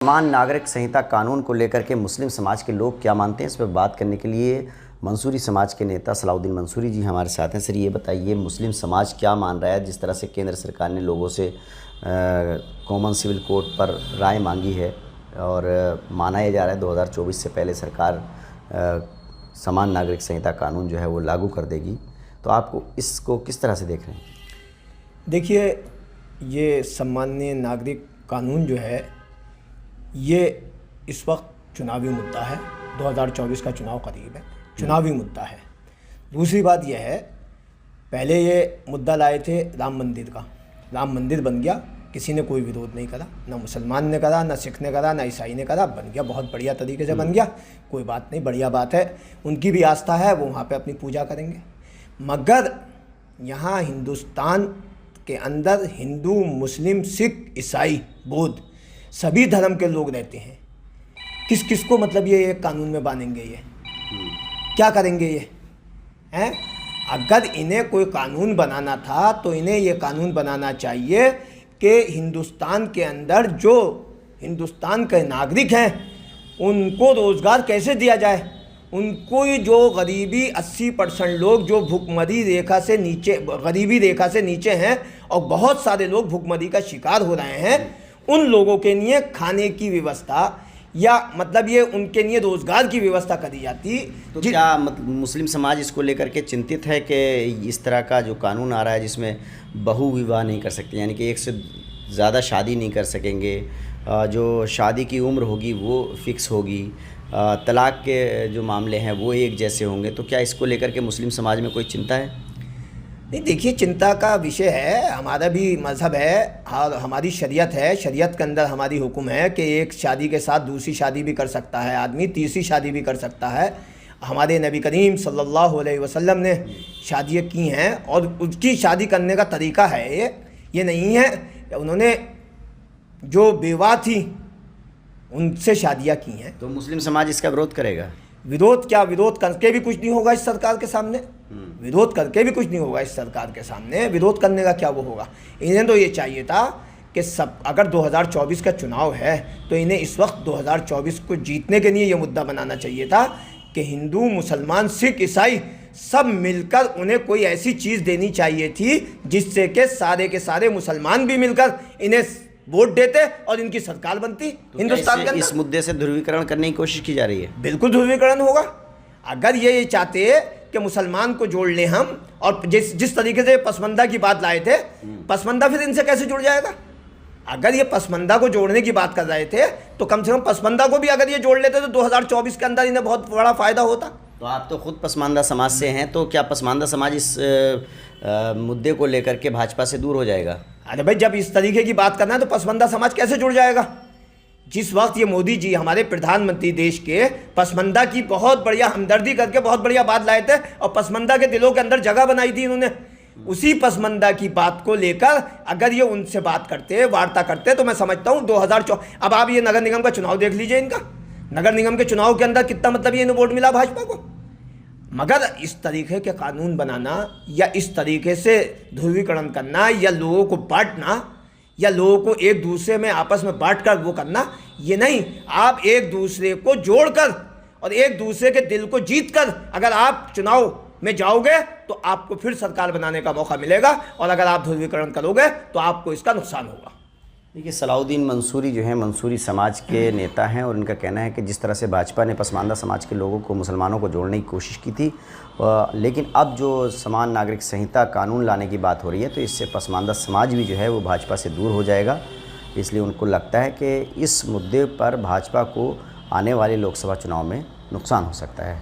समान नागरिक संहिता कानून को लेकर के मुस्लिम समाज के लोग क्या मानते हैं, इस पर बात करने के लिए मंसूरी समाज के नेता सलाउद्दीन मंसूरी जी हमारे साथ हैं। सर, ये बताइए मुस्लिम समाज क्या मान रहा है जिस तरह से केंद्र सरकार ने लोगों से कॉमन सिविल कोड पर राय मांगी है और माना यह जा रहा है 2024 से पहले सरकार समान नागरिक संहिता कानून जो है वो लागू कर देगी, तो आपको इसको किस तरह से देख रहे हैं? देखिए, ये सामान्य नागरिक कानून जो है ये इस वक्त चुनावी मुद्दा है। 2024 का चुनाव करीब है, चुनावी मुद्दा है। दूसरी बात यह है, पहले ये मुद्दा लाए थे राम मंदिर का, राम मंदिर बन गया, किसी ने कोई विरोध नहीं करा, ना मुसलमान ने करा, ना सिख ने करा, ना ईसाई ने करा, बन गया, बहुत बढ़िया तरीके से बन गया, कोई बात नहीं, बढ़िया बात है। उनकी भी आस्था है, वो वहाँ पे अपनी पूजा करेंगे। मगर यहाँ हिंदुस्तान के अंदर हिंदू, मुस्लिम, सिख, ईसाई, बौद्ध सभी धर्म के लोग रहते हैं। किस किस को मतलब ये एक कानून में बांधेंगे? ये क्या करेंगे ये हैं? अगर इन्हें कोई कानून बनाना था तो इन्हें ये कानून बनाना चाहिए कि हिंदुस्तान के अंदर जो हिंदुस्तान के नागरिक हैं उनको रोज़गार कैसे दिया जाए। उनको जो गरीबी 80% लोग जो भुखमरी रेखा से नीचे, गरीबी रेखा से नीचे हैं और बहुत सारे लोग भुखमरी का शिकार हो रहे हैं, उन लोगों के लिए खाने की व्यवस्था या मतलब ये उनके लिए रोज़गार की व्यवस्था करी जाती। तो क्या मतलब मुस्लिम समाज इसको लेकर के चिंतित है कि इस तरह का जो कानून आ रहा है जिसमें बहु विवाह नहीं कर सकते, यानी कि एक से ज़्यादा शादी नहीं कर सकेंगे, जो शादी की उम्र होगी वो फिक्स होगी, तलाक के जो मामले हैं वो एक जैसे होंगे, तो क्या इसको लेकर के मुस्लिम समाज में कोई चिंता है? नहीं, देखिए, चिंता का विषय है। हमारा भी मज़हब है और हमारी शरीयत है। शरीयत के अंदर हमारी हुक्म है कि एक शादी के साथ दूसरी शादी भी कर सकता है आदमी, तीसरी शादी भी कर सकता है। हमारे नबी करीम सल्लल्लाहु अलैहि वसल्लम ने शादियाँ की हैं और उसकी शादी करने का तरीका है ये नहीं है उन्होंने जो बेवा थी उनसे शादियाँ की हैं। तो मुस्लिम समाज इसका विरोध करेगा? विरोध क्या, विरोध करके भी कुछ नहीं होगा इस सरकार के सामने, विरोध करके भी कुछ नहीं होगा इस सरकार के सामने। विरोध करने का क्या वो होगा? इन्हें तो ये चाहिए था कि सब, अगर 2024 का चुनाव है तो इन्हें इस वक्त 2024 को जीतने के लिए ये मुद्दा बनाना चाहिए था कि हिंदू, मुसलमान, सिख, ईसाई सब मिलकर उन्हें कोई ऐसी चीज़ देनी चाहिए थी जिससे कि सारे के सारे मुसलमान भी मिलकर इन्हें वोट देते और इनकी सरकार बनती। तो हिंदुस्तान के अंदर इस मुद्दे से ध्रुवीकरण करने की कोशिश की जा रही है? बिल्कुल ध्रुवीकरण होगा। अगर ये चाहते कि मुसलमान को जोड़ लें हम, और जिस तरीके से पसमंदा की बात लाए थे, पसमंदा फिर इनसे कैसे जुड़ जाएगा? अगर ये पसमंदा को जोड़ने की बात कर रहे थे तो कम से कम पसमंदा को भी अगर ये जोड़ लेते तो 2024 के अंदर इन्हें बहुत बड़ा फायदा होता। तो आप तो खुद पसमानदा समाज से हैं, तो क्या पसमानदा समाज इस मुद्दे को लेकर के भाजपा से दूर हो जाएगा? अरे भाई, जब इस तरीके की बात करना है तो पसमंदा समाज कैसे जुड़ जाएगा? जिस वक्त ये मोदी जी हमारे प्रधानमंत्री देश के पसमंदा की बहुत बढ़िया हमदर्दी करके बहुत बढ़िया बात लाए थे और पसमंदा के दिलों के अंदर जगह बनाई थी इन्होंने, उसी पसमंदा की बात को लेकर अगर ये उनसे बात करते, वार्ता करते, तो मैं समझता हूँ 2024। अब आप ये नगर निगम का चुनाव देख लीजिए, इनका नगर निगम के चुनाव के अंदर कितना मतलब ये वोट मिला भाजपा को। मगर इस तरीके के कानून बनाना या इस तरीके से ध्रुवीकरण करना या लोगों को बांटना या लोगों को एक दूसरे में आपस में बांट कर वो करना, ये नहीं। आप एक दूसरे को जोड़कर और एक दूसरे के दिल को जीत कर अगर आप चुनाव में जाओगे तो आपको फिर सरकार बनाने का मौका मिलेगा, और अगर आप ध्रुवीकरण करोगे तो आपको इसका नुकसान होगा। देखिए, सलाउद्दीन मंसूरी जो हैं मंसूरी समाज के नेता हैं और इनका कहना है कि जिस तरह से भाजपा ने पसमानदा समाज के लोगों को, मुसलमानों को जोड़ने की कोशिश की थी, लेकिन अब जो समान नागरिक संहिता कानून लाने की बात हो रही है तो इससे पसमानदा समाज भी जो है वो भाजपा से दूर हो जाएगा। इसलिए उनको लगता है कि इस मुद्दे पर भाजपा को आने वाले लोकसभा चुनाव में नुकसान हो सकता है।